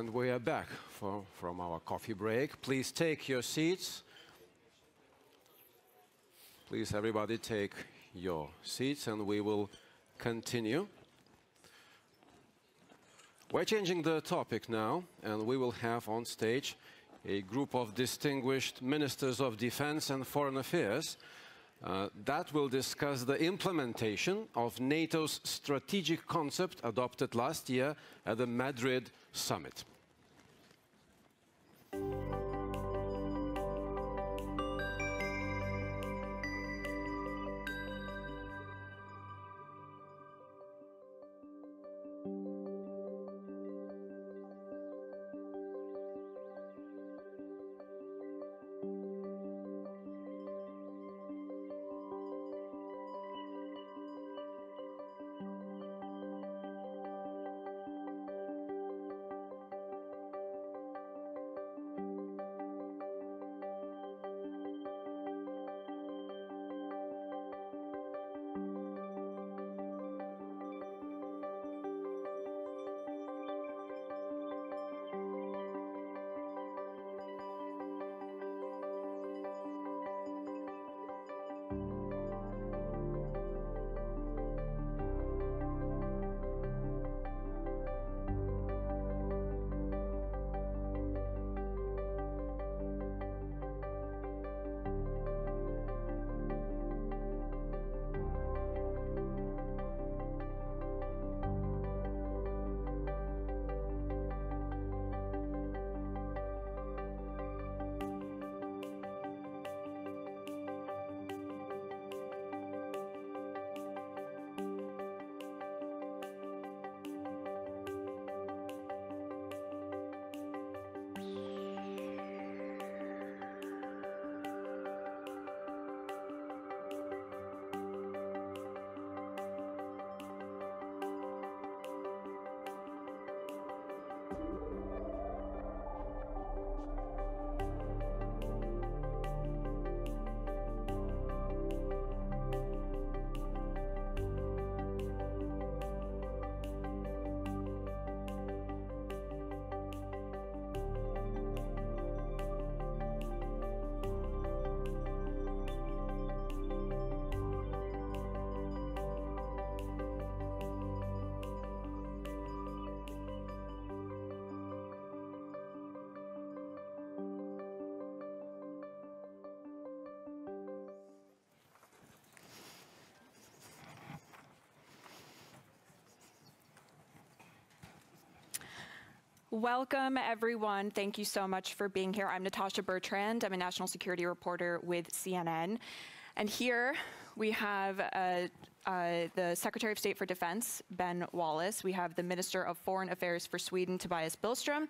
And we are back from our coffee break. Please take your seats. Please, everybody, take your seats, and we will continue. We're changing the topic now, and we will have on stage a group of distinguished ministers of defense and foreign affairs that will discuss the implementation of NATO's strategic concept adopted last year at the Madrid summit. Welcome, everyone. Thank you so much for being here. I'm Natasha Bertrand. I'm a national security reporter with CNN. And here we have the Secretary of State for Defense, Ben Wallace. We have the Minister of Foreign Affairs for Sweden, Tobias Billström.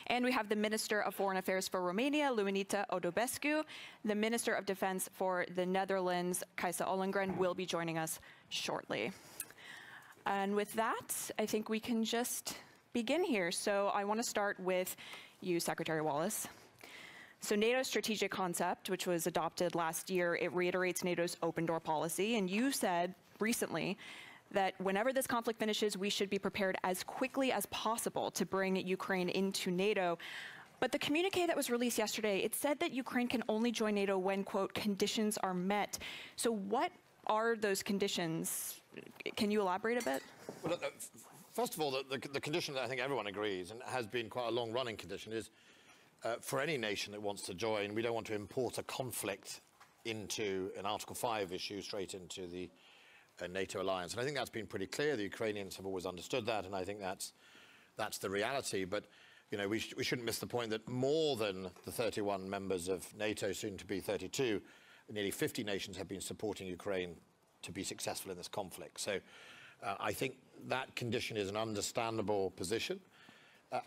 And we have the Minister of Foreign Affairs for Romania, Luminița Odobescu. The Minister of Defense for the Netherlands, Kajsa Ollongren, will be joining us shortly. And with that, I think we can just begin here. So I want to start with you, Secretary Wallace. So NATO's strategic concept, which was adopted last year, it reiterates NATO's open door policy. And you said recently that whenever this conflict finishes, we should be prepared as quickly as possible to bring Ukraine into NATO. But the communique that was released yesterday, it said that Ukraine can only join NATO when, quote, conditions are met. So what are those conditions? Can you elaborate a bit? Well, first of all, the condition that I think everyone agrees, and has been quite a long-running condition, is for any nation that wants to join, we don't want to import a conflict into an Article 5 issue straight into the NATO alliance. And I think that's been pretty clear. The Ukrainians have always understood that, and I think that's the reality. But you know, we shouldn't miss the point that more than the 31 members of NATO, soon to be 32, nearly 50 nations have been supporting Ukraine to be successful in this conflict. So I think that condition is an understandable position.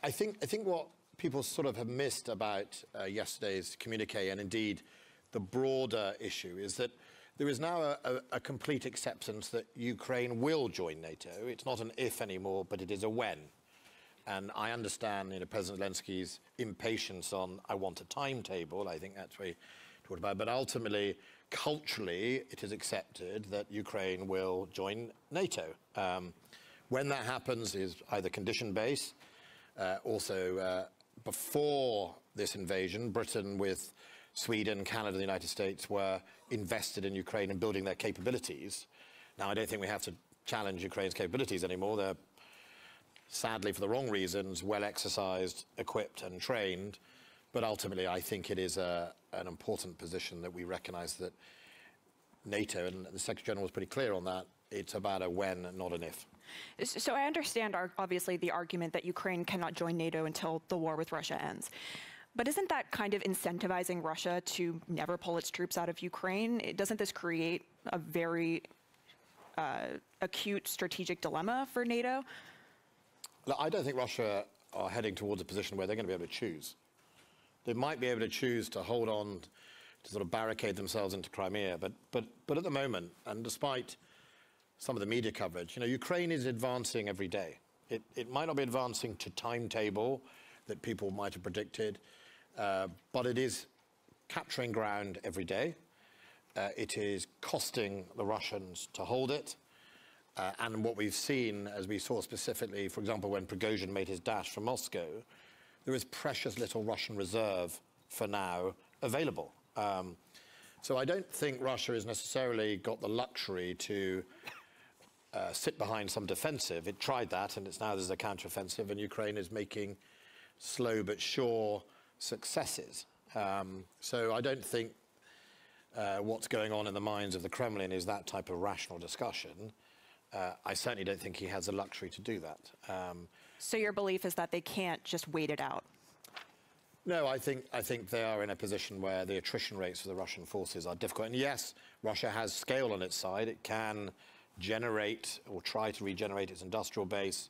I think what people sort of have missed about yesterday's communique, and indeed the broader issue, is that there is now a complete acceptance that Ukraine will join NATO. It's not an if anymore, but it is a when. And I understand, you know, President Zelensky's impatience on, I want a timetable. I think that's what he talked about. But ultimately, culturally, it is accepted that Ukraine will join NATO. When that happens is either condition-based, Also, before this invasion, Britain with Sweden, Canada, and the United States were invested in Ukraine and building their capabilities. Now, I don't think we have to challenge Ukraine's capabilities anymore. They're, sadly, for the wrong reasons, well exercised, equipped, and trained. But ultimately, I think it is an important position that we recognize that NATO, and the Secretary General was pretty clear on that, it's about a when, not an if. So I understand, obviously, the argument that Ukraine cannot join NATO until the war with Russia ends. But isn't that kind of incentivizing Russia to never pull its troops out of Ukraine? Doesn't this create a very acute strategic dilemma for NATO? Look, I don't think Russia are heading towards a position where they're going to be able to choose. They might be able to choose to hold on, to sort of barricade themselves into Crimea, but at the moment, and despite some of the media coverage, you know, Ukraine is advancing every day. It might not be advancing to timetable that people might have predicted, but it is capturing ground every day. It is costing the Russians to hold it. And what we've seen, as we saw specifically, for example, when Prigozhin made his dash from Moscow, there is precious little Russian reserve for now available. So I don't think Russia has necessarily got the luxury to sit behind some defensive. It tried that, and it's now there's a counteroffensive, and Ukraine is making slow but sure successes. So I don't think what's going on in the minds of the Kremlin is that type of rational discussion. I certainly don't think he has the luxury to do that. So your belief is that they can't just wait it out? No, I think they are in a position where the attrition rates for the Russian forces are difficult. And yes, Russia has scale on its side. It can generate or try to regenerate its industrial base.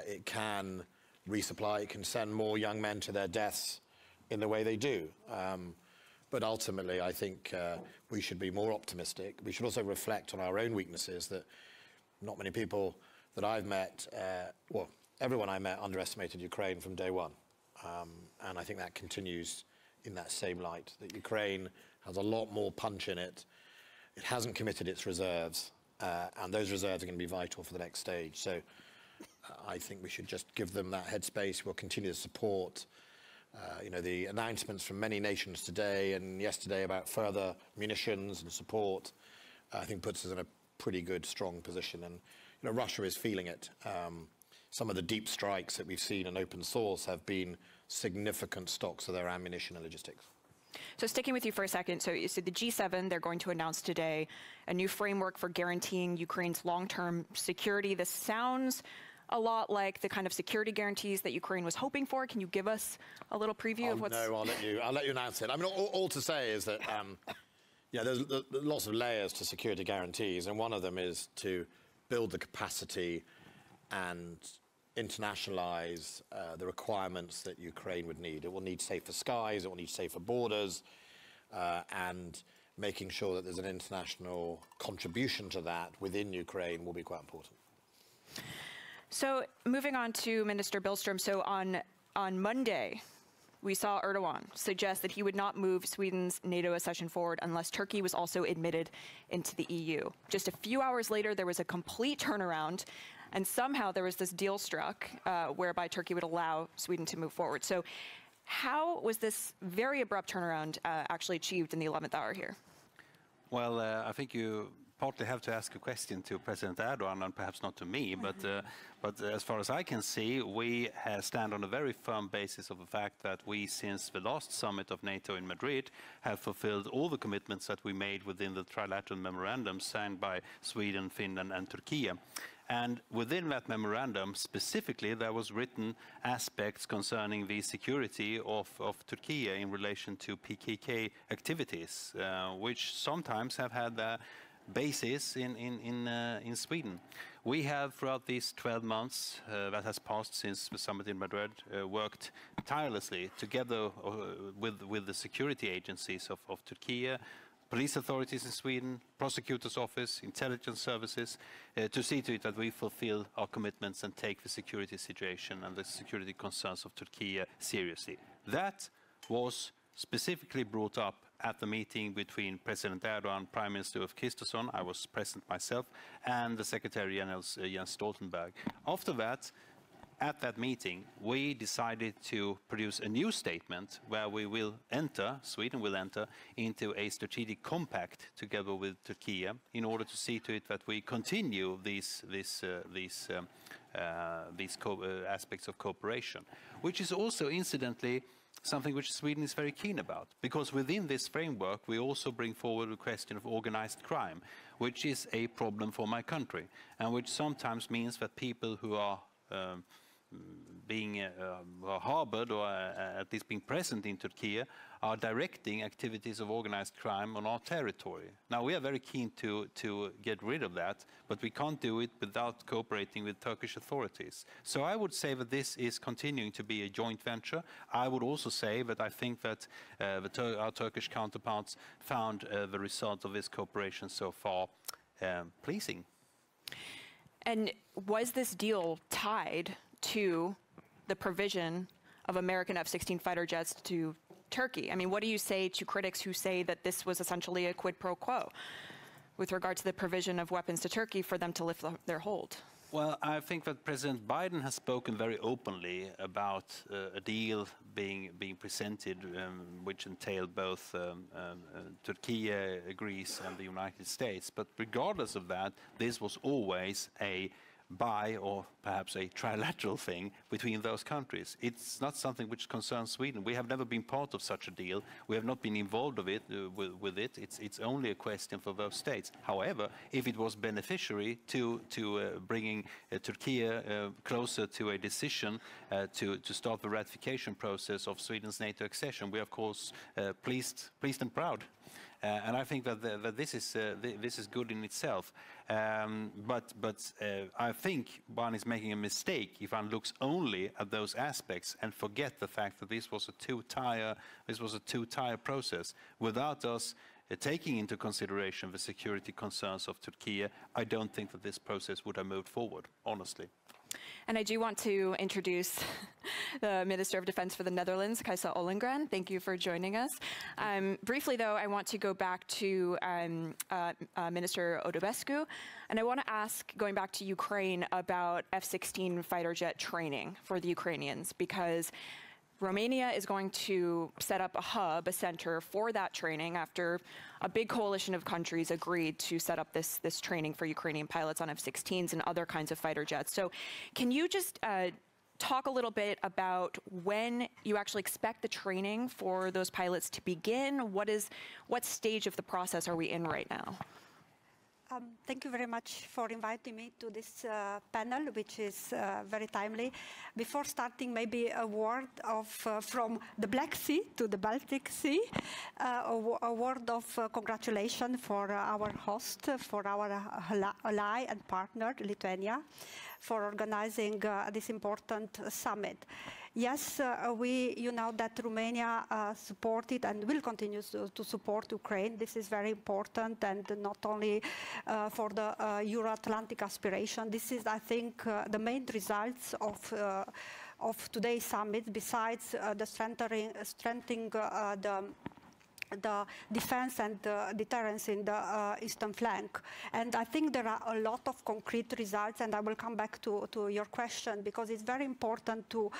It can resupply. It can send more young men to their deaths in the way they do. But ultimately, I think we should be more optimistic. We should also reflect on our own weaknesses that not many people that I've met, well, everyone I met underestimated Ukraine from day one. And I think that continues in that same light, that Ukraine has a lot more punch in it. It hasn't committed its reserves, and those reserves are going to be vital for the next stage. So I think we should just give them that headspace. We'll continue to support. You know, the announcements from many nations today and yesterday about further munitions and support, I think puts us in a pretty good, strong position. And, you know, Russia is feeling it. Some of the deep strikes that we've seen in open source have been significant stocks of their ammunition and logistics. So sticking with you for a second, so the G7, they're going to announce today a new framework for guaranteeing Ukraine's long-term security. This sounds a lot like the kind of security guarantees that Ukraine was hoping for. Can you give us a little preview of what's... No, I'll let you announce it. I mean, all to say is that, yeah, there's lots of layers to security guarantees, and one of them is to build the capacity and internationalize the requirements that Ukraine would need. It will need safer skies, it will need safer borders, and making sure that there's an international contribution to that within Ukraine will be quite important. So moving on to Minister Billström, so on Monday, we saw Erdogan suggest that he would not move Sweden's NATO accession forward unless Turkey was also admitted into the EU. Just a few hours later, there was a complete turnaround, and somehow there was this deal struck whereby Turkey would allow Sweden to move forward. So how was this very abrupt turnaround actually achieved in the 11th hour here? Well, I think you partly have to ask a question to President Erdogan and perhaps not to me, but as far as I can see, we stand on a very firm basis of the fact that we, since the last summit of NATO in Madrid, have fulfilled all the commitments that we made within the trilateral memorandum signed by Sweden, Finland and Turkey. And within that memorandum, specifically, there was written aspects concerning the security of Turkey in relation to PKK activities, which sometimes have had their basis in Sweden. We have, throughout these 12 months that has passed since the summit in Madrid, worked tirelessly together with the security agencies of Turkey, police authorities in Sweden, prosecutor's office, intelligence services, to see to it that we fulfill our commitments and take the security situation and the security concerns of Turkey seriously. That was specifically brought up at the meeting between President Erdogan, Prime Minister Ulf Kristersson, I was present myself, and the Secretary General Jens Stoltenberg. After that, at that meeting, we decided to produce a new statement where we will enter, Sweden will enter, into a strategic compact together with Turkey in order to see to it that we continue these aspects of cooperation, which is also, incidentally, something which Sweden is very keen about, because within this framework we also bring forward the question of organized crime, which is a problem for my country, and which sometimes means that people who are being harbored or at least being present in Turkey are directing activities of organized crime on our territory. Now, we are very keen to get rid of that, but we can't do it without cooperating with Turkish authorities. So I would say that this is continuing to be a joint venture. I would also say that I think that our Turkish counterparts found the result of this cooperation so far pleasing. And was this deal tied to the provision of American F-16 fighter jets to Turkey? I mean, what do you say to critics who say that this was essentially a quid pro quo with regard to the provision of weapons to Turkey for them to lift their hold? Well, I think that President Biden has spoken very openly about a deal being presented which entailed both Turkey, Greece and the United States. But regardless of that, this was always a bi or perhaps a trilateral thing between those countries. It's not something which concerns Sweden. We have never been part of such a deal. We have not been involved with it. It's only a question for those states. However, if it was beneficiary to bringing Turkey closer to a decision to start the ratification process of Sweden's NATO accession, we are of course pleased and proud. And I think that this is good in itself. But I think one is making a mistake if one looks only at those aspects and forget the fact that this was a two-tier process. Without us taking into consideration the security concerns of Turkey, I don't think that this process would have moved forward, honestly. And I do want to introduce the Minister of Defense for the Netherlands, Kajsa Ollongren. Thank you for joining us. Briefly, though, I want to go back to Minister Odobescu, and I want to ask, going back to Ukraine, about F-16 fighter jet training for the Ukrainians, because Romania is going to set up a hub, a center for that training after a big coalition of countries agreed to set up this training for Ukrainian pilots on F-16s and other kinds of fighter jets. So can you just talk a little bit about when you actually expect the training for those pilots to begin? What stage of the process are we in right now? Thank you very much for inviting me to this panel, which is very timely. Before starting, maybe a word of from the Black Sea to the Baltic Sea, a word of congratulations for our host, for our ally and partner, Lithuania, for organizing this important summit. Yes, you know that Romania supported and will continue to support Ukraine. This is very important, and not only for the Euro-Atlantic aspiration. This is, I think, the main results of today's summit, besides the strengthening the defense and deterrence in the eastern flank. And I think there are a lot of concrete results, and I will come back to your question, because it's very important to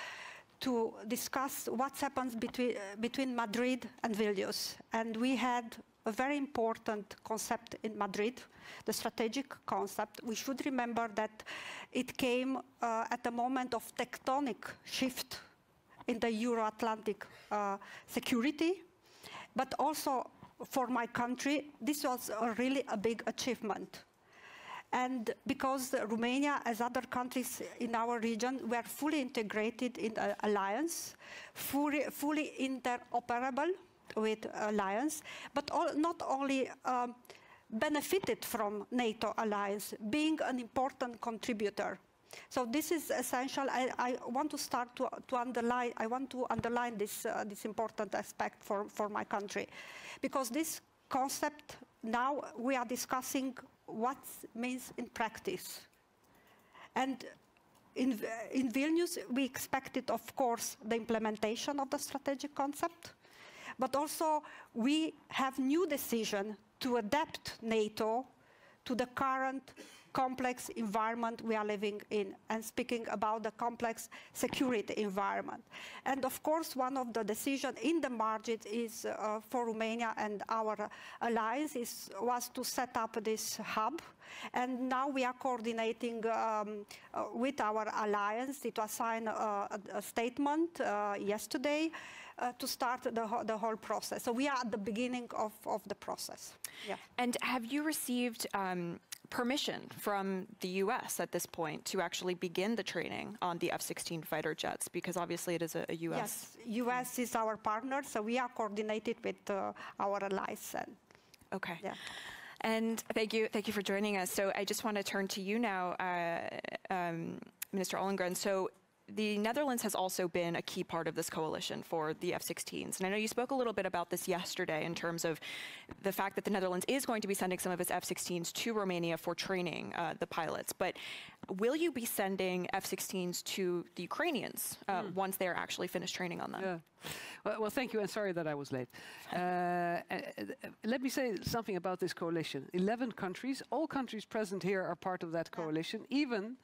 discuss what happens between Madrid and Vilnius. And we had a very important concept in Madrid, the strategic concept. We should remember that it came at a moment of tectonic shift in the Euro-Atlantic security, but also for my country, this was really a big achievement. And because Romania, as other countries in our region, were fully integrated in the alliance, fully interoperable with alliance, but not only benefited from NATO alliance, being an important contributor. So this is essential. I want to start to underline. I want to underline this important aspect for my country, because this concept now we are discussing what means in practice. And in Vilnius, we expected, of course, the implementation of the strategic concept, but also we have new decision to adapt NATO to the current complex environment we are living in, and speaking about the complex security environment. And of course, one of the decisions in the margin is for Romania and our alliance was to set up this hub. And now we are coordinating with our alliance. It was signed a statement yesterday to start the whole process. So we are at the beginning of the process. Yeah. And have you received permission from the US at this point to actually begin the training on the F-16 fighter jets? Because obviously it is a US. Yes, US is our partner, so we are coordinated with our allies. Okay. Yeah. And thank you for joining us. So I just want to turn to you now, Minister Ollongren. So the Netherlands has also been a key part of this coalition for the F-16s. And I know you spoke a little bit about this yesterday in terms of the fact that the Netherlands is going to be sending some of its F-16s to Romania for training the pilots. But will you be sending F-16s to the Ukrainians once they are actually finished training on them? Yeah. Well, thank you, and sorry that I was late. Let me say something about this coalition. 11 countries, all countries present here are part of that coalition, even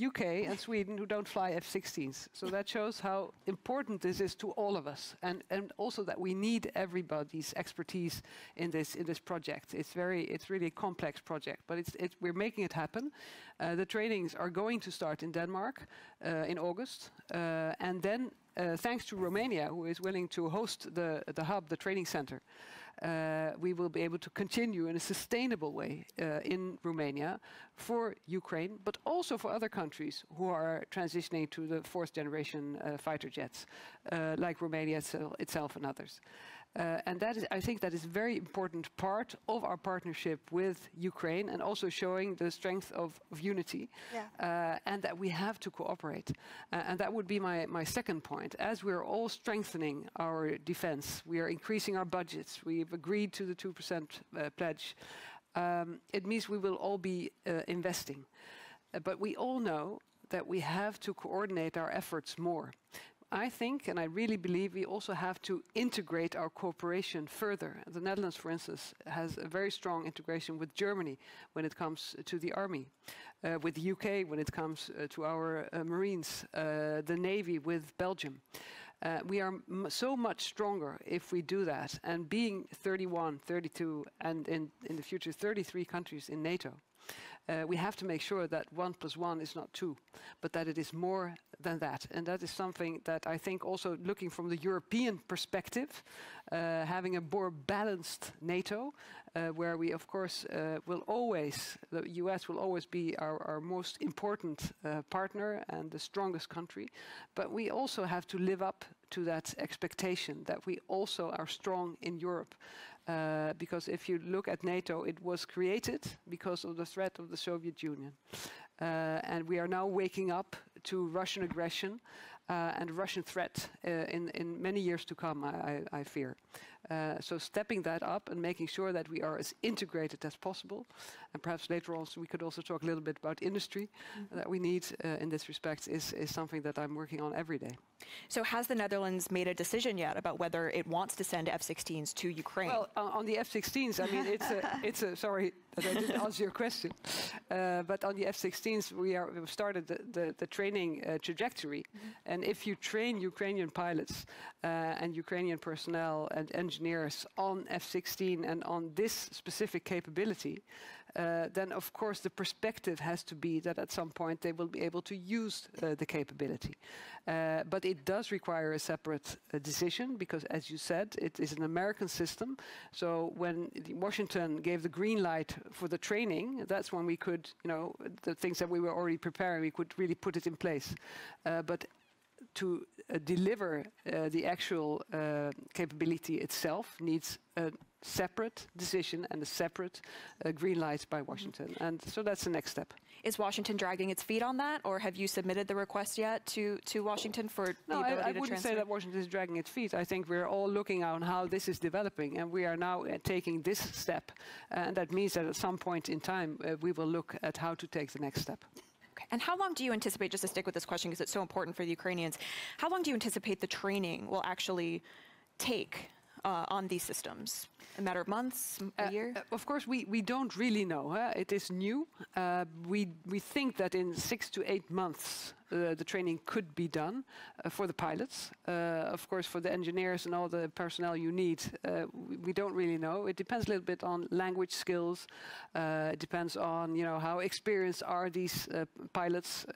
UK and Sweden, who don't fly F-16s. So that shows how important this is to all of us, and also that we need everybody's expertise in this project. It's really a complex project, but we're making it happen. The trainings are going to start in Denmark in August, and then thanks to Romania, who is willing to host the hub, the training center, we will be able to continue in a sustainable way in Romania for Ukraine, but also for other countries who are transitioning to the fourth generation fighter jets, like Romania itself and others. And I think that is a very important part of our partnership with Ukraine, and also showing the strength of unity, and that we have to cooperate. And that would be my second point. As we're all strengthening our defense, we are increasing our budgets, we've agreed to the 2% pledge, it means we will all be investing. But we all know that we have to coordinate our efforts more. I think, and I really believe, we also have to integrate our cooperation further. The Netherlands, for instance, has a very strong integration with Germany when it comes to the army, with the UK when it comes to our Marines, the Navy with Belgium. We are so much stronger if we do that. And being 31, 32, and in the future 33 countries in NATO, we have to make sure that 1 + 1 is not 2, but that it is more than that. And that is something that I think also, looking from the European perspective, having a more balanced NATO, where we of course will always, the US will always be our most important partner and the strongest country, but we also have to live up to that expectation that we also are strong in Europe. Because if you look at NATO, it was created because of the threat of the Soviet Union. And we are now waking up to Russian aggression and Russian threat in many years to come, I fear. So stepping that up and making sure that we are as integrated as possible. And perhaps later on we could also talk a little bit about industry that we need in this respect is something that I'm working on every day. So has the Netherlands made a decision yet about whether it wants to send F-16s to Ukraine? Well, on the F-16s, I mean, it's a sorry that I didn't answer your question, but on the F-16s, we've started the training trajectory. And if you train Ukrainian pilots and Ukrainian personnel and engineers on F-16 and on this specific capability, then of course the perspective has to be that at some point they will be able to use the capability. But it does require a separate decision because, as you said, it is an American system. So when Washington gave the green light for the training, that's when we could, the things that we were already preparing, we could really put it in place. But to deliver the actual capability itself needs a separate decision and a separate green light by Washington. And so that's the next step. Is Washington dragging its feet on that, or have you submitted the request yet to Washington for the ability to transfer? I wouldn't say that Washington is dragging its feet. I think we're all looking on how this is developing, and we are now taking this step. And that means that at some point in time, we will look at how to take the next step. And how long do you anticipate, just to stick with this question because it's so important for the Ukrainians, how long do you anticipate the training will actually take on these systems? A matter of months, a year? Of course, we don't really know. It is new. We think that in 6 to 8 months, the training could be done for the pilots. Of course, for the engineers and all the personnel you need, we don't really know. It depends a little bit on language skills. It depends on how experienced are these pilots.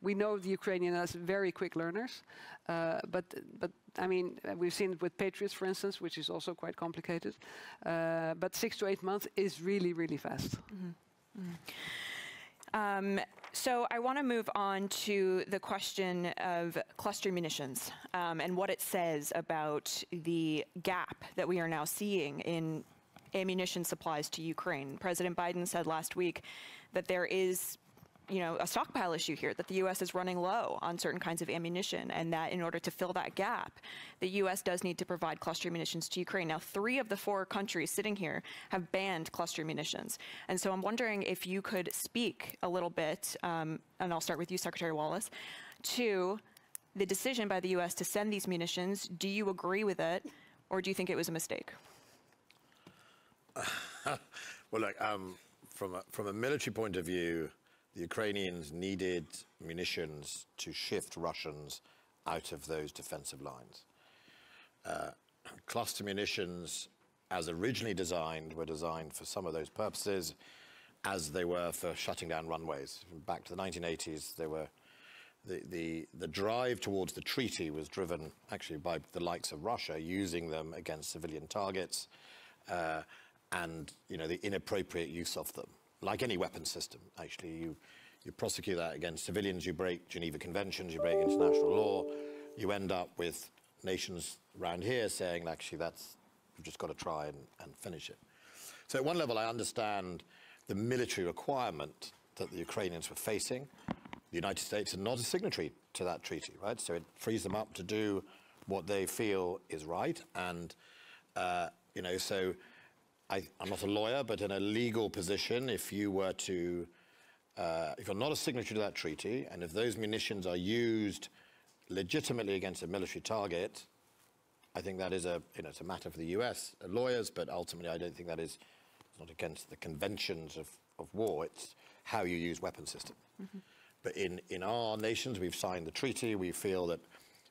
We know the Ukrainians as very quick learners, but I mean, we've seen it with Patriots, for instance, which is also quite complicated. But 6 to 8 months is really, really fast. So I want to move on to the question of cluster munitions and what it says about the gap that we are now seeing in ammunition supplies to Ukraine. President Biden said last week that there is a stockpile issue here, that the U.S. is running low on certain kinds of ammunition, and that in order to fill that gap, the U.S. does need to provide cluster munitions to Ukraine. Now, 3 of the 4 countries sitting here have banned cluster munitions. And so I'm wondering if you could speak a little bit, and I'll start with you, Secretary Wallace, to the decision by the U.S. to send these munitions. Do you agree with it, or do you think it was a mistake? Well, look, from a military point of view, the Ukrainians needed munitions to shift Russians out of those defensive lines. Cluster munitions, as originally designed, were designed for some of those purposes, as they were for shutting down runways. Back to the 1980s, they were the drive towards the treaty was driven actually by the likes of Russia using them against civilian targets, and the inappropriate use of them. Like any weapon system, actually, you prosecute that against civilians, you break Geneva Conventions, you break international law, you end up with nations around here saying, actually, we've just got to try and finish it. So at one level, I understand the military requirement that the Ukrainians were facing. The United States are not a signatory to that treaty, right? So it frees them up to do what they feel is right. And, so I'm not a lawyer, but in a legal position, if you were to, if you're not a signatory to that treaty, and if those munitions are used legitimately against a military target, I think that is it's a matter for the US lawyers, but ultimately I don't think that is not against the conventions of war. It's how you use weapon systems. Mm-hmm. But in our nations, we've signed the treaty. We feel that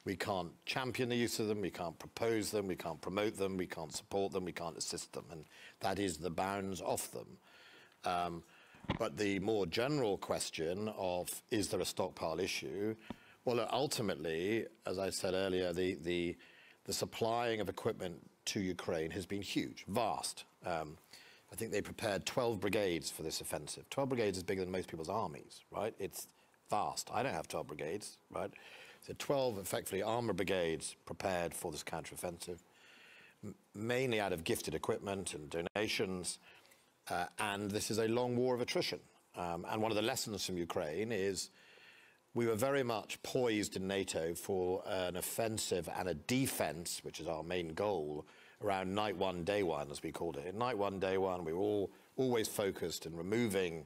we can't champion the use of them, we can't propose them, we can't promote them, we can't support them, we can't assist them, and that is the bounds of them. But the more general question of, is there a stockpile issue? Well, ultimately, as I said earlier, the supplying of equipment to Ukraine has been huge, vast. I think they prepared 12 brigades for this offensive. 12 brigades is bigger than most people's armies, right? It's vast. I don't have 12 brigades, right? So 12 effectively armor brigades prepared for this counteroffensive, mainly out of gifted equipment and donations. And this is a long war of attrition. And one of the lessons from Ukraine is we were very much poised in NATO for an offensive and a defense, which is our main goal, around night one, day one, as we called it. In night one, day one, we were all always focused in removing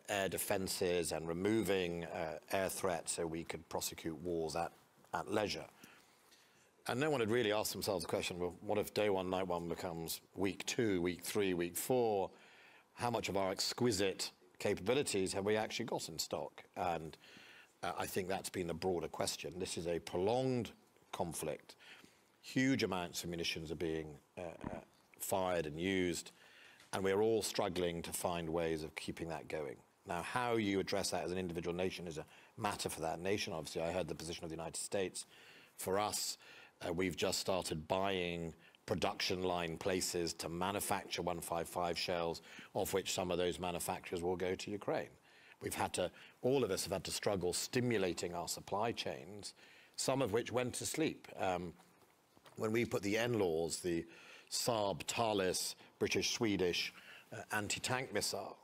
air defenses and removing air threats so we could prosecute wars at leisure. And no one had really asked themselves the question, well, what if day one, night one becomes week 2, week 3, week 4? How much of our exquisite capabilities have we actually got in stock? And I think that's been the broader question. This is a prolonged conflict. Huge amounts of munitions are being fired and used, and we're all struggling to find ways of keeping that going. Now, how you address that as an individual nation is a matter for that nation. Obviously, I heard the position of the United States. For us, we've just started buying production line places to manufacture 155 shells, of which some of those manufacturers will go to Ukraine. All of us have had to struggle stimulating our supply chains, some of which went to sleep. When we put the NLAWs, the Saab, Thales, British, Swedish anti-tank missile,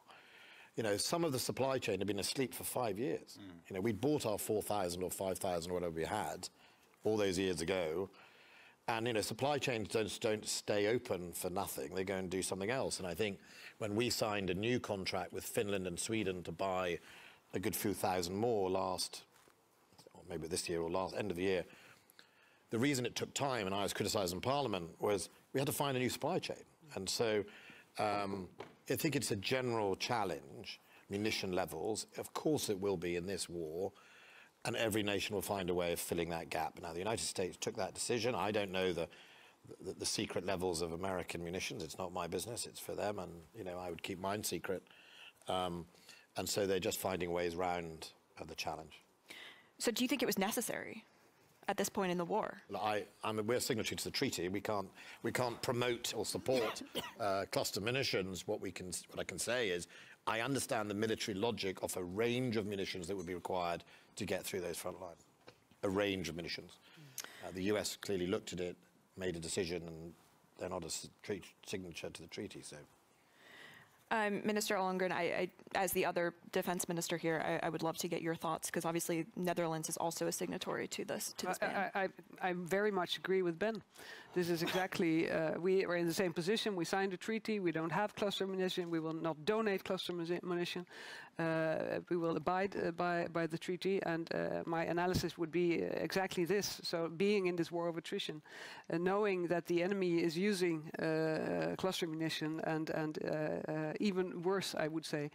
some of the supply chain had been asleep for 5 years. We'd bought our 4,000 or 5,000 or whatever we had all those years ago. And, supply chains don't stay open for nothing. They go and do something else. And I think when we signed a new contract with Finland and Sweden to buy a good few thousand more or maybe this year or end of the year, the reason it took time, and I was criticised in Parliament, was we had to find a new supply chain. And so I think it's a general challenge, munition levels. Of course it will be in this war, and every nation will find a way of filling that gap. Now, the United States took that decision. I don't know the secret levels of American munitions. It's not my business. It's for them, and I would keep mine secret. And so they're just finding ways around the challenge. So do you think it was necessary at this point in the war? We're signatory to the treaty. We can't promote or support cluster munitions. What I can say is I understand the military logic of a range of munitions that would be required to get through those front lines. A range of munitions. The US clearly looked at it, made a decision, and they're not a signature to the treaty. So. Minister Ollongren, as the other defense minister here, I would love to get your thoughts, because obviously Netherlands is also a signatory to this ban. I very much agree with Ben. This is exactly, we are in the same position. We signed a treaty. We don't have cluster munition. We will not donate cluster munition. We will abide by the treaty, and my analysis would be exactly this. So being in this war of attrition, knowing that the enemy is using cluster munition and even worse, I would say,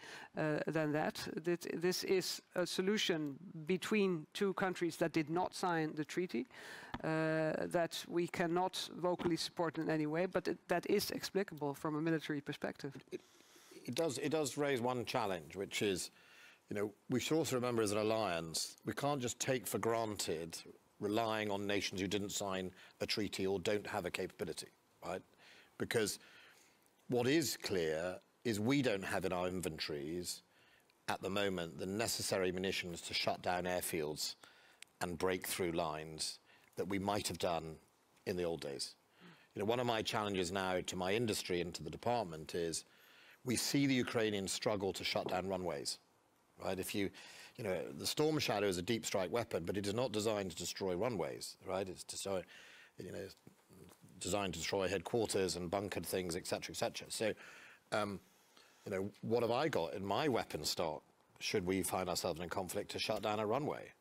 than that. This is a solution between two countries that did not sign the treaty, that we cannot vocally support in any way, but that is explicable from a military perspective. It does raise one challenge, which is, we should also remember as an alliance, we can't just take for granted relying on nations who didn't sign a treaty or don't have a capability, right? Because what is clear is we don't have in our inventories at the moment the necessary munitions to shut down airfields and break through lines that we might have done in the old days. One of my challenges now to my industry and to the department is we see the Ukrainians struggle to shut down runways, right? The Storm Shadow is a deep strike weapon, but it is not designed to destroy runways, right? It's designed to destroy headquarters and bunkered things, et cetera, et cetera. So, what have I got in my weapon stock should we find ourselves in conflict to shut down a runway?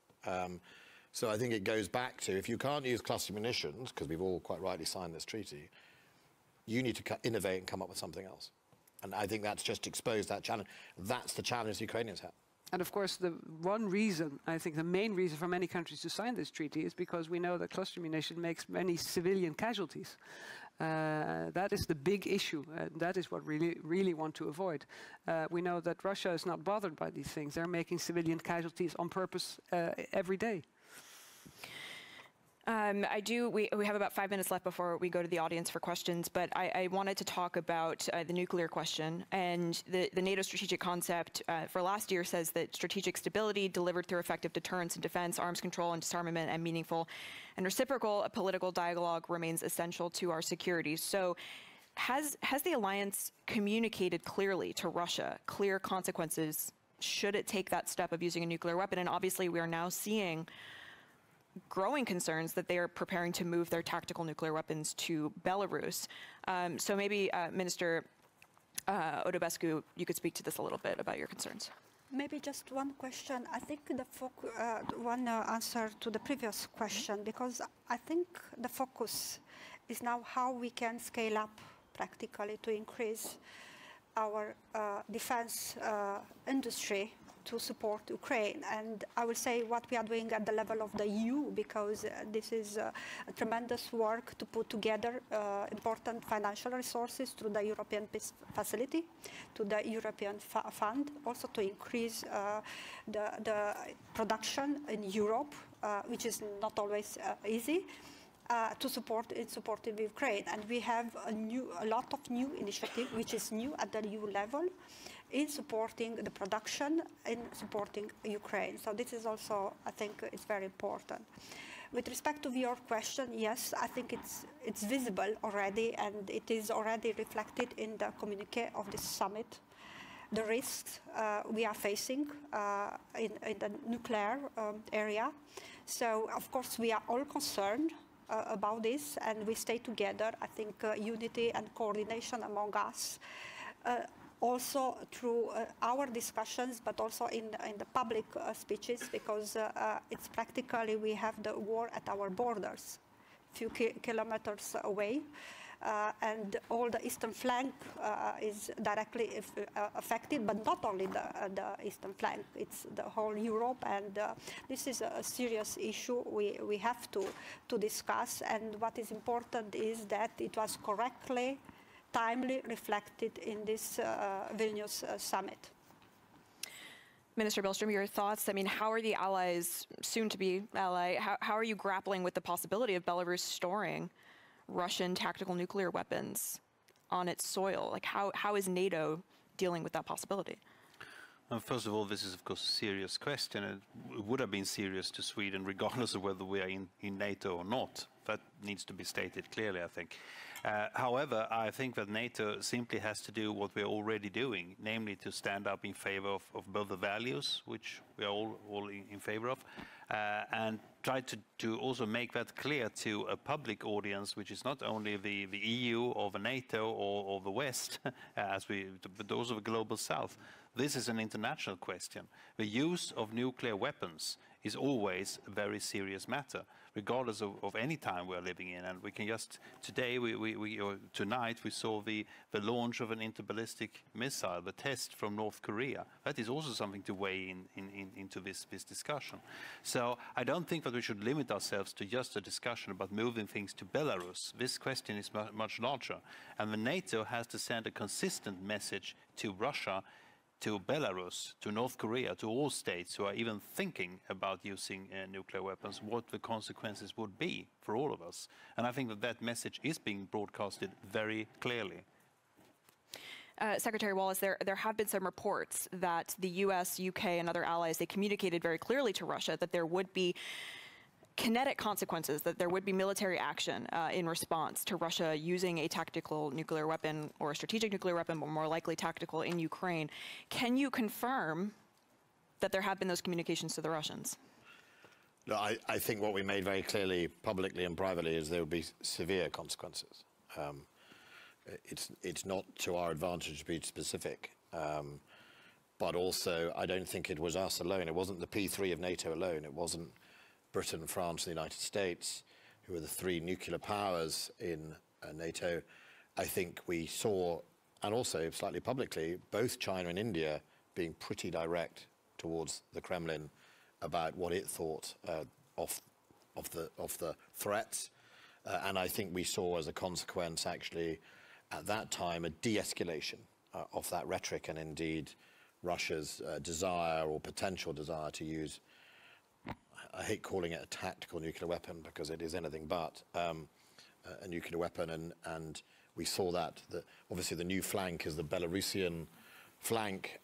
So I think it goes back to, if you can't use cluster munitions, because we've all quite rightly signed this treaty, you need to innovate and come up with something else. And I think that's just exposed that challenge. That's the challenge the Ukrainians have. And of course, the one reason, I think the main reason for many countries to sign this treaty is because we know that cluster munition makes many civilian casualties. That is the big issue. That is what we really want to avoid. We know that Russia is not bothered by these things. They're making civilian casualties on purpose every day. We have about 5 minutes left before we go to the audience for questions, but I wanted to talk about the nuclear question. And the NATO strategic concept for last year says that strategic stability delivered through effective deterrence and defense, arms control and disarmament, and meaningful and reciprocal political dialogue remains essential to our security. So has the alliance communicated clearly to Russia clear consequences should it take that step of using a nuclear weapon? And obviously we are now seeing growing concerns that they are preparing to move their tactical nuclear weapons to Belarus. So maybe, Minister Odobescu, you could speak to this a little bit about your concerns. Maybe just one question. I think one answer to the previous question, because I think the focus is now how we can scale up practically to increase our defense industry to support Ukraine. And I will say what we are doing at the level of the EU, because this is a tremendous work to put together important financial resources through the European Peace Facility, to the European Fund, also to increase the production in Europe, which is not always easy. To support Ukraine, and we have a lot of new initiative, which is new at the EU level, in supporting the production, in supporting Ukraine. So this is also, I think, it's very important. With respect to your question, yes, I think it's visible already, and it is already reflected in the communiqué of this summit. The risks we are facing in the nuclear area. So, of course, we are all concerned about this, and we stay together. I think unity and coordination among us, also through our discussions, but also in the public speeches, because it's practically we have the war at our borders. few kilometers away. And all the eastern flank is directly affected, but not only the eastern flank, it's the whole Europe, and this is a serious issue we have to discuss, and what is important is that it was correctly, timely reflected in this Vilnius summit. Minister Billström, your thoughts? I mean, how are the allies, soon to be ally, how are you grappling with the possibility of Belarus storing Russian tactical nuclear weapons on its soil? Like, how is NATO dealing with that possibility? First of all, this is, of course, a serious question. It would have been serious to Sweden, regardless of whether we are in NATO or not. That needs to be stated clearly, I think. However, I think that NATO simply has to do what we're already doing, namely to stand up in favor of both the values, which we are all in favor of, and try to also make that clear to a public audience, which is not only the EU or the NATO or the West, but also the global South. This is an international question. The use of nuclear weapons is always a very serious matter, regardless of any time we are living in. And we can just, today, or tonight, we saw the launch of an interballistic missile, the test from North Korea. That is also something to weigh into this discussion. So I don't think that we should limit ourselves to just a discussion about moving things to Belarus. This question is much larger. And the NATO has to send a consistent message to Russia, to Belarus, to North Korea, to all states who are even thinking about using nuclear weapons, what the consequences would be for all of us. And I think that message is being broadcasted very clearly. Secretary Wallace, there have been some reports that the US, UK, and other allies, they communicated very clearly to Russia that there would be kinetic consequences, that there would be military action in response to Russia using a tactical nuclear weapon or a strategic nuclear weapon, but more likely tactical, in Ukraine. Can you confirm that there have been those communications to the Russians? No, I think what we made very clearly, publicly and privately, is there would be severe consequences. It's not to our advantage to be specific, but also I don't think it was us alone. It wasn't the P3 of NATO alone. It wasn't Britain, France, and the United States, who are the three nuclear powers in NATO. I think we saw, and also slightly publicly, both China and India being pretty direct towards the Kremlin about what it thought of the threats. And I think we saw, as a consequence, actually, at that time, a de-escalation of that rhetoric, and indeed Russia's desire or potential desire to use, I hate calling it a tactical nuclear weapon because it is anything but a nuclear weapon, and we saw that. Obviously the new flank is the Belarusian flank,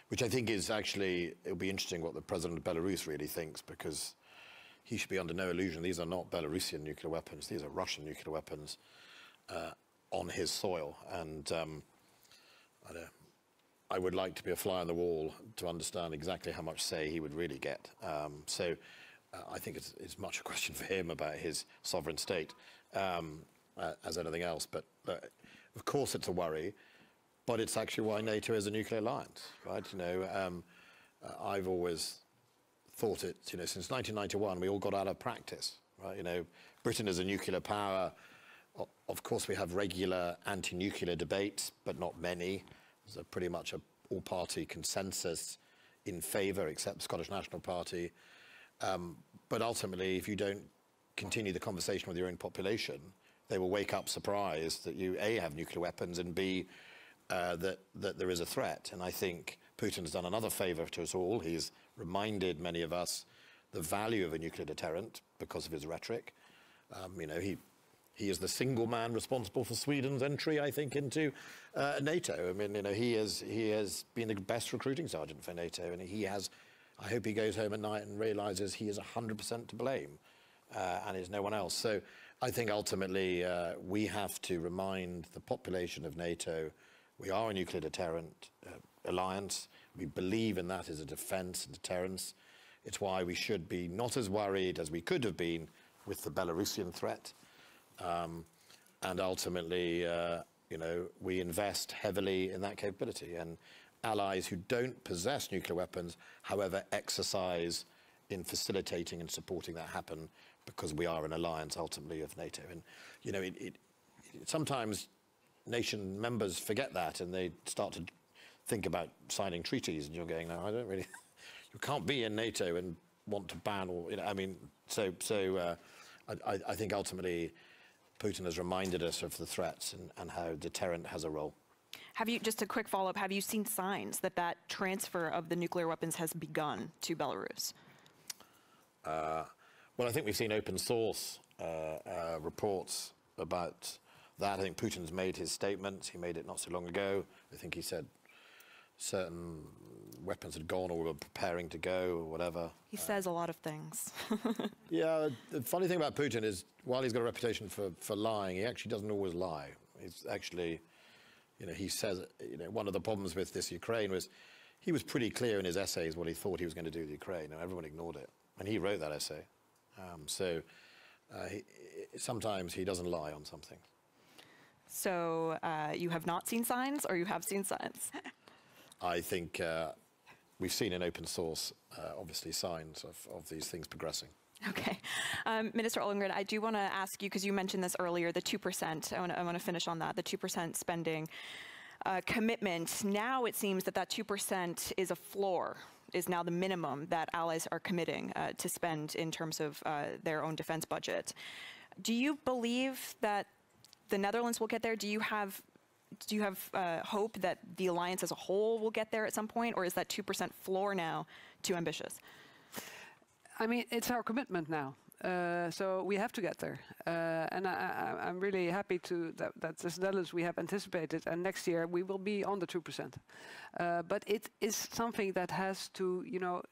which I think is actually, it'll be interesting what the president of Belarus really thinks, because he should be under no illusion. These are not Belarusian nuclear weapons. These are Russian nuclear weapons on his soil. And I would like to be a fly on the wall to understand exactly how much say he would really get. So I think it's much a question for him about his sovereign state as anything else. But of course it's a worry, but it's actually why NATO is a nuclear alliance, right? You know, I've always thought it, you know, since 1991, we all got out of practice, right? You know, Britain is a nuclear power. Of course, we have regular anti-nuclear debates, but not many. There's pretty much an all-party consensus in favour, except the Scottish National Party. But ultimately, if you don't continue the conversation with your own population, they will wake up surprised that you, A, have nuclear weapons, and B, that there is a threat. And I think Putin's done another favour to us all. He's reminded many of us the value of a nuclear deterrent because of his rhetoric. You know, he is the single man responsible for Sweden's entry, I think, into NATO. I mean, you know, he has been the best recruiting sergeant for NATO, and he has. I hope he goes home at night and realises he is 100% to blame, and is no one else. So I think ultimately we have to remind the population of NATO we are a nuclear deterrent alliance. We believe in that as a defence and deterrence. It's why we should be not as worried as we could have been with the Belarusian threat. And ultimately, you know, we invest heavily in that capability. And allies who don't possess nuclear weapons, however, exercise in facilitating and supporting that happen because we are an alliance ultimately of NATO. And, you know, sometimes nation members forget that and they start to think about signing treaties, and you're going, no, I don't really, you can't be in NATO and want to ban, or, you know, I mean, I think ultimately Putin has reminded us of the threats and how deterrent has a role. Have you, just a quick follow-up, have you seen signs that that transfer of the nuclear weapons has begun to Belarus? Well, I think we've seen open source reports about that. I think Putin's made his statements. He made it not so long ago. I think he said certain weapons had gone or were preparing to go or whatever. He says a lot of things. Yeah, the funny thing about Putin is, while he's got a reputation for lying, he actually doesn't always lie. He's actually, you know, he says, you know, one of the problems with this Ukraine was he was pretty clear in his essays what he thought he was going to do with Ukraine, and everyone ignored it. And he wrote that essay. Sometimes he doesn't lie on something. So you have not seen signs, or you have seen signs? I think we've seen in open source, obviously, signs of these things progressing. Okay. Minister Ollengren, I do want to ask you, because you mentioned this earlier, the 2%. I want to finish on that, the 2% spending commitment. Now it seems that that 2% is a floor, is now the minimum that allies are committing to spend in terms of their own defense budget. Do you believe that the Netherlands will get there? Do you have hope that the alliance as a whole will get there at some point, or is that 2% floor now too ambitious? I mean, it's our commitment now. So we have to get there. And I'm really happy that this Netherlands we have anticipated, and next year we will be on the 2%. But it is something that has to, you know,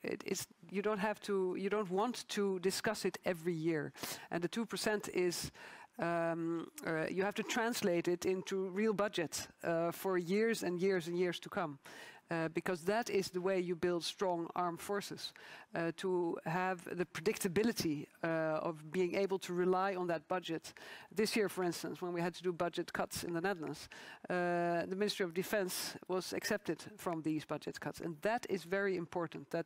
you don't want to discuss it every year. And the 2% is, you have to translate it into real budget for years and years and years to come. Because that is the way you build strong armed forces, to have the predictability of being able to rely on that budget. This year, for instance, when we had to do budget cuts in the Netherlands, the Ministry of Defense was accepted from these budget cuts. And that is very important, that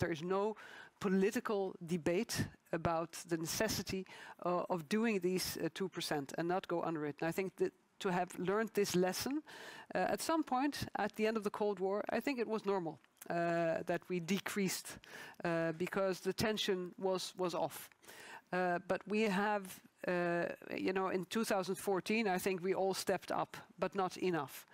there is no political debate about the necessity of doing these 2% and not go under it. And I think that to have learned this lesson, at some point at the end of the Cold War, I think it was normal that we decreased because the tension was off. But we have, you know, in 2014, I think we all stepped up, but not enough.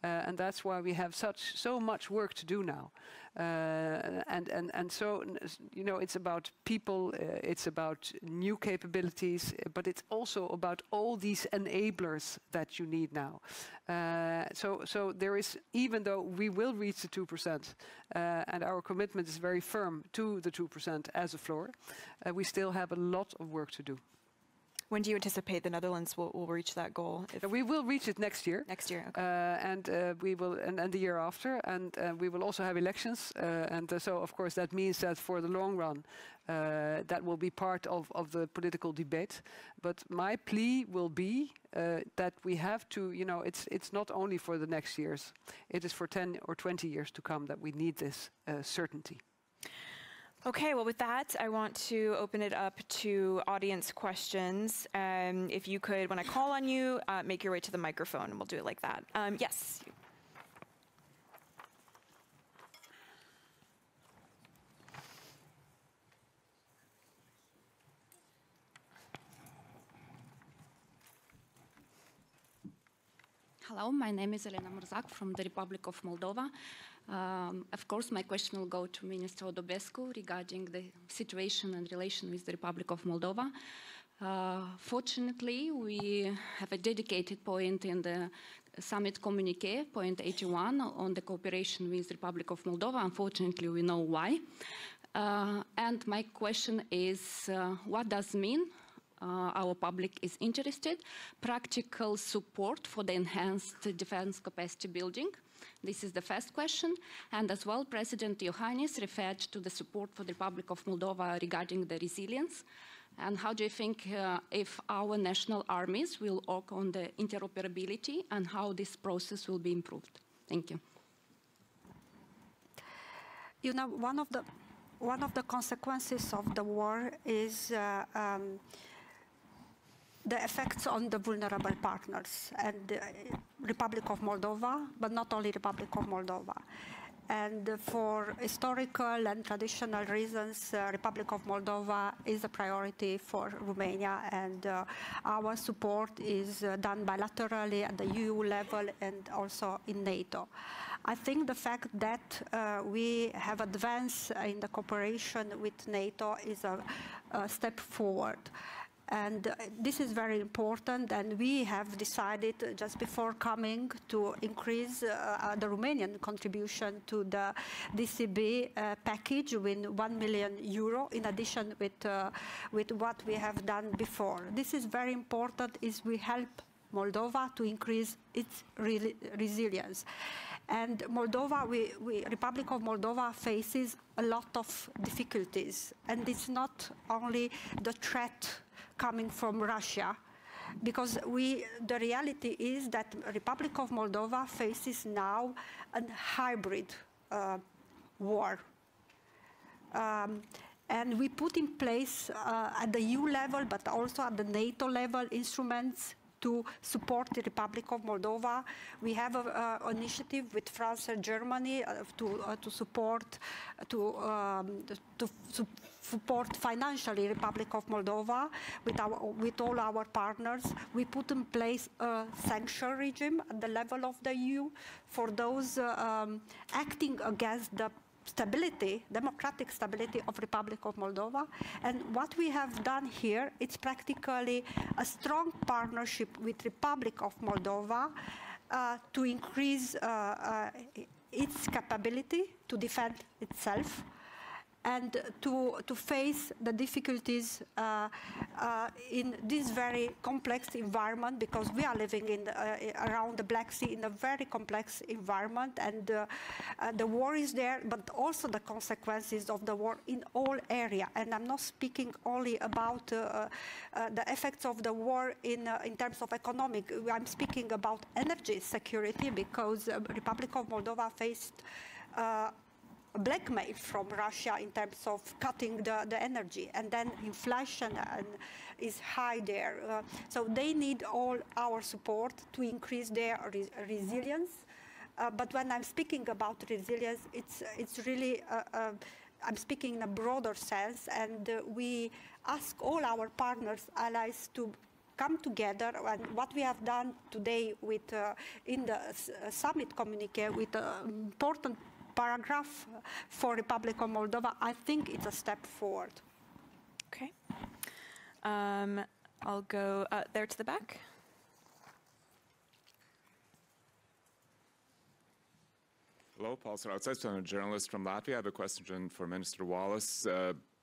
And that's why we have so much work to do now. And so, you know, it's about people, it's about new capabilities, but it's also about all these enablers that you need now. So there is, even though we will reach the 2%, and our commitment is very firm to the 2% as a floor, we still have a lot of work to do. When do you anticipate the Netherlands will reach that goal? We will reach it next year. Next year, okay. And we will, and the year after, and we will also have elections. So, of course, that means that for the long run, that will be part of the political debate. But my plea will be that we have to, you know, it's not only for the next years. It is for 10 or 20 years to come that we need this certainty. Okay, well, with that, I want to open it up to audience questions. If you could, when I call on you, make your way to the microphone, and we'll do it like that. Yes. Hello, my name is Elena Murzak from the Republic of Moldova. Of course, my question will go to Minister Odobescu regarding the situation and relation with the Republic of Moldova. Fortunately, we have a dedicated point in the summit communique, point 81, on the cooperation with the Republic of Moldova. Unfortunately, we know why. And my question is, what does it mean? Our public is interested. Practical support for the enhanced defense capacity building. This is the first question. And as well, President Iohannis referred to the support for the Republic of Moldova regarding the resilience. And how do you think if our national armies will work on the interoperability and how this process will be improved? Thank you. You know, one of the one of the consequences of the war is the effects on the vulnerable partners, and the Republic of Moldova, but not only Republic of Moldova. And for historical and traditional reasons, Republic of Moldova is a priority for Romania, and our support is done bilaterally at the EU level and also in NATO. I think the fact that we have advanced in the cooperation with NATO is a step forward. And this is very important, and we have decided just before coming to increase the Romanian contribution to the DCB package with €1 million in addition with what we have done before. This is very important, is we help Moldova to increase its resilience. And Moldova, Republic of Moldova faces a lot of difficulties, and it's not only the threat coming from Russia, because the reality is that Republic of Moldova faces now a hybrid war. And we put in place at the EU level, but also at the NATO level, instruments to support the Republic of Moldova. We have an initiative with France and Germany to support financially Republic of Moldova with all our partners. We put in place a sanction regime at the level of the EU for those acting against the democratic stability of Republic of Moldova. And what we have done here, it's practically a strong partnership with Republic of Moldova to increase its capability to defend itself and to face the difficulties in this very complex environment, because we are living around the Black Sea in a very complex environment, and the war is there, but also the consequences of the war in all areas. And I'm not speaking only about the effects of the war in terms of economic. I'm speaking about energy security, because Republic of Moldova faced blackmail from Russia in terms of cutting the energy, and then inflation is high there. So they need all our support to increase their resilience. But when I'm speaking about resilience, it's really, I'm speaking in a broader sense, and we ask all our partners, allies, to come together. And what we have done today with in the summit communique with important paragraph for Republic of Moldova, I think it's a step forward. Okay. I'll go there to the back. Hello, Paul Sarautsais. I'm a journalist from Latvia. I have a question for Minister Wallace.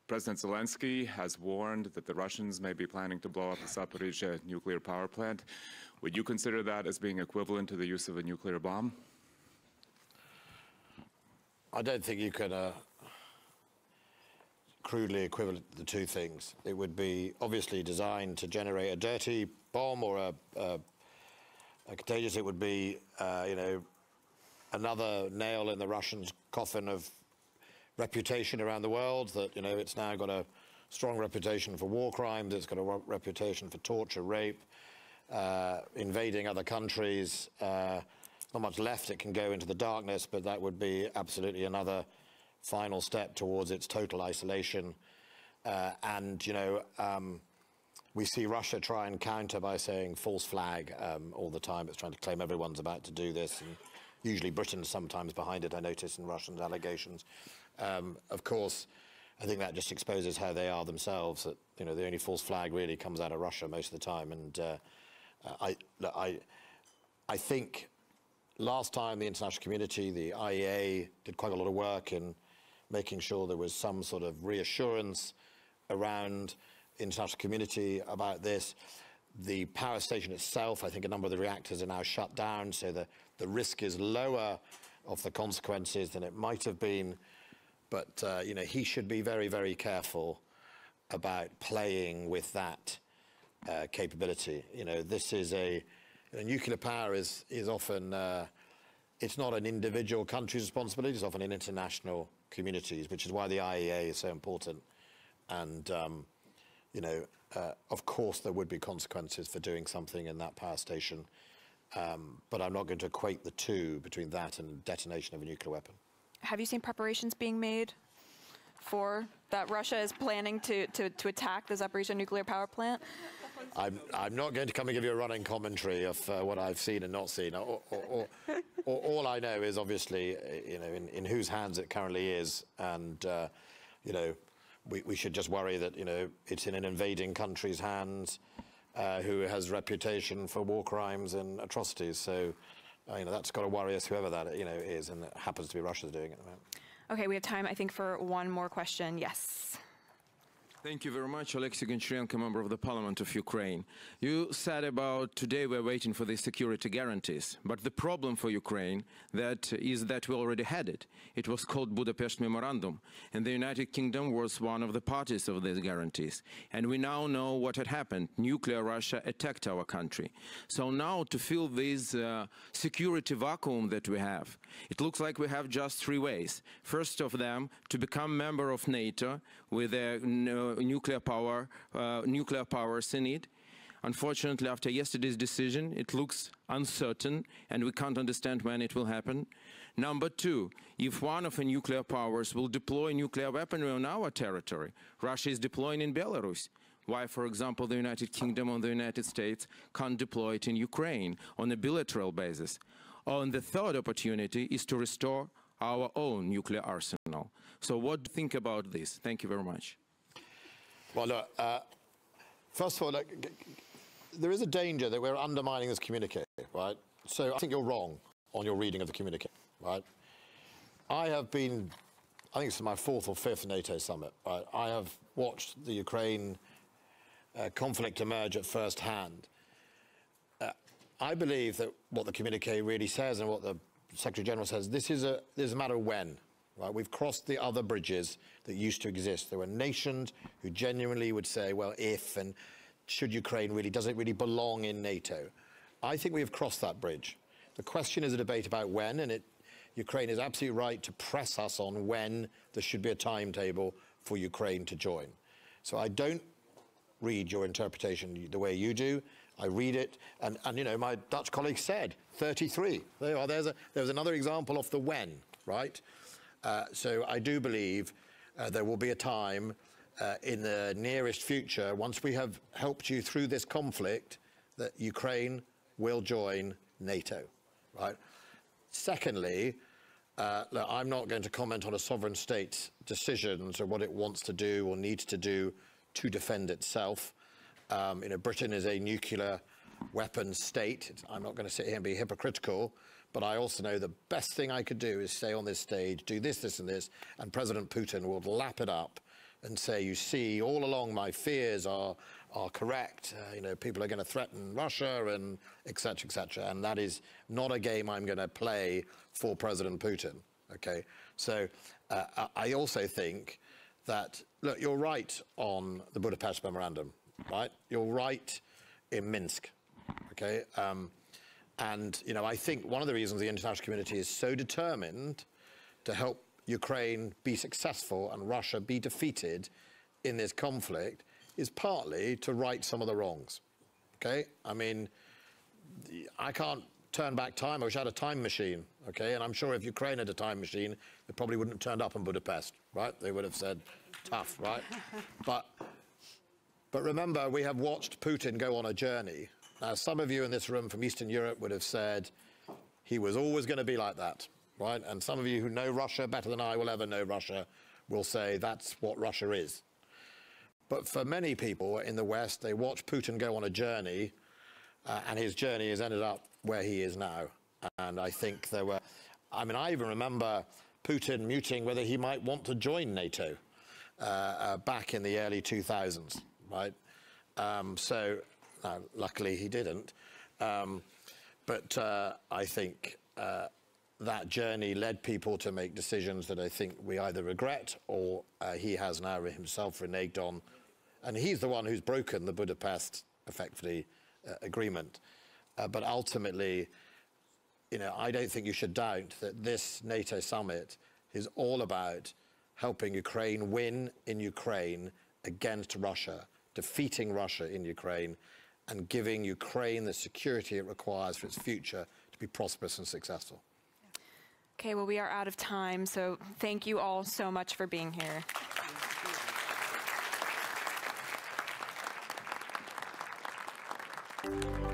President Zelensky has warned that the Russians may be planning to blow up the Zaporizhzhia nuclear power plant. Would you consider that as being equivalent to the use of a nuclear bomb? I don't think you can crudely equivalent the two things. It would be obviously designed to generate a dirty bomb or a contagious. It would be, you know, another nail in the Russians' coffin of reputation around the world. That, you know, it's now got a strong reputation for war crimes. It's got a reputation for torture, rape, invading other countries. Not much left. It can go into the darkness, but that would be absolutely another final step towards its total isolation. And, you know, we see Russia try and counter by saying false flag all the time. It's trying to claim everyone's about to do this, and usually Britain's sometimes behind it, I notice, in Russian allegations. Of course, I think that just exposes how they are themselves, that, you know, the only false flag really comes out of Russia most of the time. And I think last time the international community, the IEA, did quite a lot of work in making sure there was some sort of reassurance around the international community about this. The power station itself, I think a number of the reactors are now shut down, so the risk is lower of the consequences than it might have been. But, you know, he should be very, very careful about playing with that capability. You know, this is nuclear power is often, it's not an individual country's responsibility, it's often an international communities, which is why the IEA is so important. And, you know, of course there would be consequences for doing something in that power station, but I'm not going to equate the two between that and detonation of a nuclear weapon. Have you seen preparations being made for that Russia is planning to attack the Zaporizhzhia nuclear power plant? I'm not going to come and give you a running commentary of what I've seen and not seen. All I know is obviously, you know, in whose hands it currently is, and you know, we should just worry that, you know, it's in an invading country's hands, who has reputation for war crimes and atrocities. So, you know, that's got to worry us, whoever that, you know, is, and it happens to be Russia's doing it at the moment. Okay, we have time, I think, for one more question. Yes. Thank you very much, Alexei Goncharenko, member of the Parliament of Ukraine. You said about today we're waiting for the security guarantees, but the problem for Ukraine is that we already had it. It was called Budapest Memorandum, and the United Kingdom was one of the parties of these guarantees. And we now know what had happened. Nuclear Russia attacked our country. So now to fill this security vacuum that we have, it looks like we have just three ways. First of them, to become member of NATO with a nuclear powers in it. Unfortunately, after yesterday's decision, it looks uncertain, and we can't understand when it will happen. Number two, if one of the nuclear powers will deploy nuclear weaponry on our territory, Russia is deploying in Belarus. Why, for example, the United Kingdom or the United States can't deploy it in Ukraine on a bilateral basis? And the third opportunity is to restore our own nuclear arsenal. So what do you think about this? Thank you very much. Well, look, first of all, look, there is a danger that we're undermining this communique, right? So I think you're wrong on your reading of the communique, right? I think it's my fourth or fifth NATO summit, right? I have watched the Ukraine conflict emerge at first hand. I believe that what the communique really says and what the Secretary General says, this is a matter of when. Right, we've crossed the other bridges that used to exist. There were nations who genuinely would say, well, if and should Ukraine really, does it really belong in NATO? I think we have crossed that bridge. The question is a debate about when, and Ukraine is absolutely right to press us on when there should be a timetable for Ukraine to join. So I don't read your interpretation the way you do. I read it, and you know, my Dutch colleague said 33. There you are. There's another example of the when, right? So I do believe there will be a time in the nearest future, once we have helped you through this conflict, that Ukraine will join NATO, right? Secondly, look, I'm not going to comment on a sovereign state's decisions or what it wants to do or needs to do to defend itself. You know, Britain is a nuclear weapons state. I'm not going to sit here and be hypocritical, but I also know the best thing I could do is stay on this stage, do this, this, and this, and President Putin will lap it up and say, you see, all along my fears are correct. You know, people are going to threaten Russia and et cetera, and that is not a game I'm going to play for President Putin, okay? So I also think that, look, you're right on the Budapest Memorandum, right? You're right in Minsk, okay? And, you know, I think one of the reasons the international community is so determined to help Ukraine be successful and Russia be defeated in this conflict is partly to right some of the wrongs, okay? I mean, I can't turn back time. I wish I had a time machine, okay? And I'm sure if Ukraine had a time machine, they probably wouldn't have turned up in Budapest, right? They would have said, tough, right? But remember, we have watched Putin go on a journey. Now, some of you in this room from Eastern Europe would have said he was always going to be like that, right? And some of you who know Russia better than I will ever know Russia will say that's what Russia is. But for many people in the West, they watch Putin go on a journey, and his journey has ended up where he is now. And I think there were, I mean, I even remember Putin muting whether he might want to join NATO back in the early 2000s, right? Luckily he didn't. But I think that journey led people to make decisions that I think we either regret or he has now himself reneged on. And he's the one who's broken the Budapest, effectively, agreement. But ultimately, you know, I don't think you should doubt that this NATO summit is all about helping Ukraine win in Ukraine against Russia, defeating Russia in Ukraine, and giving Ukraine the security it requires for its future to be prosperous and successful. Okay, well, we are out of time, so thank you all so much for being here. Thank you.